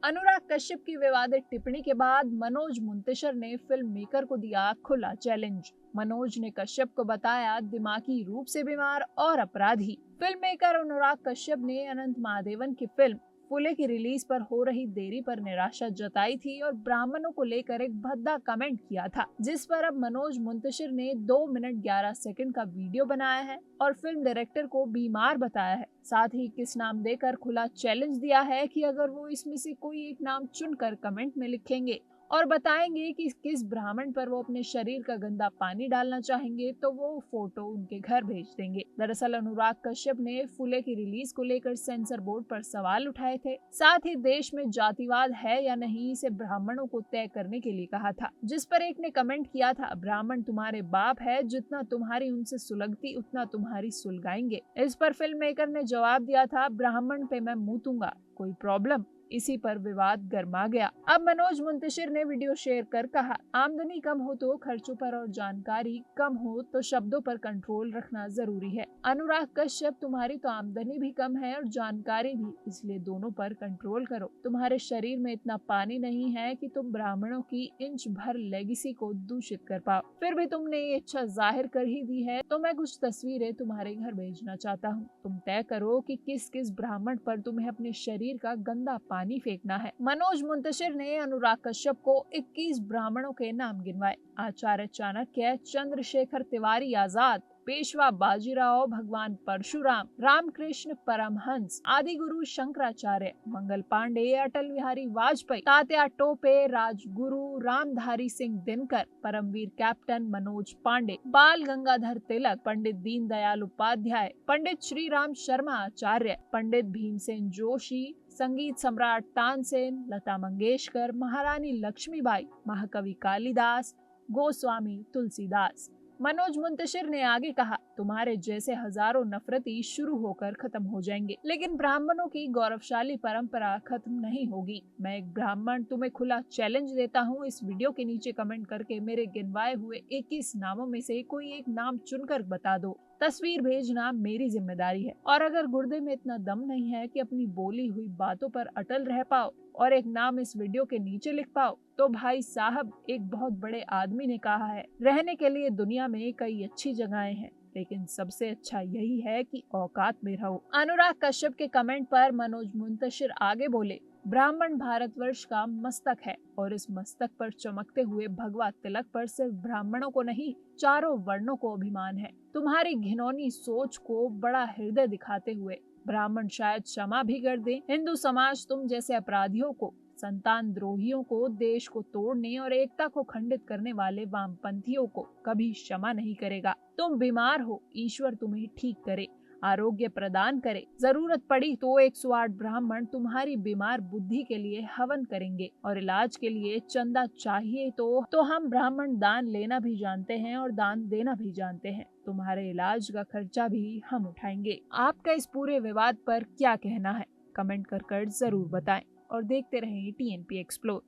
अनुराग कश्यप की विवादित टिप्पणी के बाद मनोज मुंतशिर ने फिल्म मेकर को दिया खुला चैलेंज। मनोज ने कश्यप को बताया दिमागी रूप से बीमार और अपराधी। फिल्म मेकर अनुराग कश्यप ने अनंत महादेवन की फिल्म फूले की रिलीज पर हो रही देरी पर निराशा जताई थी और ब्राह्मणों को लेकर एक भद्दा कमेंट किया था, जिस पर अब मनोज मुंतशिर ने 2 मिनट 11 सेकंड का वीडियो बनाया है और फिल्म डायरेक्टर को बीमार बताया है। साथ ही किस नाम देकर खुला चैलेंज दिया है कि अगर वो इसमें से कोई एक नाम चुनकर कमेंट में लिखेंगे और बताएंगे कि किस ब्राह्मण पर वो अपने शरीर का गंदा पानी डालना चाहेंगे, तो वो फोटो उनके घर भेज देंगे। दरअसल अनुराग कश्यप ने फूले की रिलीज को लेकर सेंसर बोर्ड पर सवाल उठाए थे। साथ ही देश में जातिवाद है या नहीं इसे ब्राह्मणों को तय करने के लिए कहा था, जिस पर एक ने कमेंट किया था, ब्राह्मण तुम्हारे बाप है, जितना तुम्हारी उनसे सुलगती उतना तुम्हारी सुलगाएंगे। इस पर फिल्म मेकर ने जवाब दिया था, ब्राह्मण पे मैं मुंह कोई प्रॉब्लम। इसी पर विवाद गर्मा गया। अब मनोज मुंतशिर ने वीडियो शेयर कर कहा, आमदनी कम हो तो खर्चों पर और जानकारी कम हो तो शब्दों पर कंट्रोल रखना जरूरी है। अनुराग कश्यप तुम्हारी तो आमदनी भी कम है और जानकारी भी, इसलिए दोनों पर कंट्रोल करो। तुम्हारे शरीर में इतना पानी नहीं है कि तुम ब्राह्मणों की इंच भर लेगेसी को दूषित कर पाओ। फिर भी तुमने ये इच्छा जाहिर कर ही दी है तो मैं कुछ तस्वीरें तुम्हारे घर भेजना चाहता हूँ। तुम तय करो कि किस किस ब्राह्मण पर तुम्हें अपने शरीर का गंदा पानी फेंकना है। मनोज मुंतशिर ने अनुराग कश्यप को 21 ब्राह्मणों के नाम गिनवाए। आचार्य चाणक्य, चंद्रशेखर तिवारी आजाद, पेशवा बाजीराव, भगवान परशुराम, रामकृष्ण परमहंस, आदि गुरु शंकराचार्य, मंगल पांडे, अटल बिहारी वाजपेयी, तात्या टोपे, राजगुरु रामधारी सिंह दिनकर, परमवीर कैप्टन मनोज पांडे, बाल गंगाधर तिलक, पंडित दीनदयाल उपाध्याय, पंडित श्री राम शर्मा आचार्य, पंडित भीमसेन जोशी, संगीत सम्राट तानसेन, लता मंगेशकर, महारानी लक्ष्मीबाई, महाकवि कालिदास, गोस्वामी तुलसीदास। मनोज मुंतशिर ने आगे कहा, तुम्हारे जैसे हजारों नफरती शुरू होकर खत्म हो जाएंगे, लेकिन ब्राह्मणों की गौरवशाली परंपरा खत्म नहीं होगी। मैं एक ब्राह्मण तुम्हें खुला चैलेंज देता हूँ, इस वीडियो के नीचे कमेंट करके मेरे गिनवाए हुए 21 नामों में से कोई एक नाम चुनकर बता दो। तस्वीर भेजना मेरी जिम्मेदारी है, और अगर गुर्दे में इतना दम नहीं है कि अपनी बोली हुई बातों पर अटल रह पाओ और एक नाम इस वीडियो के नीचे लिख पाओ, तो भाई साहब, एक बहुत बड़े आदमी ने कहा है, रहने के लिए दुनिया में कई अच्छी जगहें हैं, लेकिन सबसे अच्छा यही है कि औकात में रहो। अनुराग कश्यप के कमेंट पर मनोज मुंतशिर आगे बोले, ब्राह्मण भारतवर्ष का मस्तक है और इस मस्तक पर चमकते हुए भगवा तिलक पर सिर्फ ब्राह्मणों को नहीं, चारों वर्णों को अभिमान है। तुम्हारी घिनौनी सोच को बड़ा हृदय दिखाते हुए ब्राह्मण शायद क्षमा भी कर दे। हिंदू समाज तुम जैसे अपराधियों को, संतान द्रोहियों को, देश को तोड़ने और एकता को खंडित करने वाले वामपंथियों को कभी क्षमा नहीं करेगा। तुम बीमार हो, ईश्वर तुम्हें ठीक करे, आरोग्य प्रदान करे। जरूरत पड़ी तो 108 ब्राह्मण तुम्हारी बीमार बुद्धि के लिए हवन करेंगे, और इलाज के लिए चंदा चाहिए तो हम ब्राह्मण दान लेना भी जानते हैं और दान देना भी जानते हैं। तुम्हारे इलाज का खर्चा भी हम उठाएंगे। आपका इस पूरे विवाद पर क्या कहना है? कमेंट कर जरूर बताएं और देखते रहें TNP एक्सप्लोर।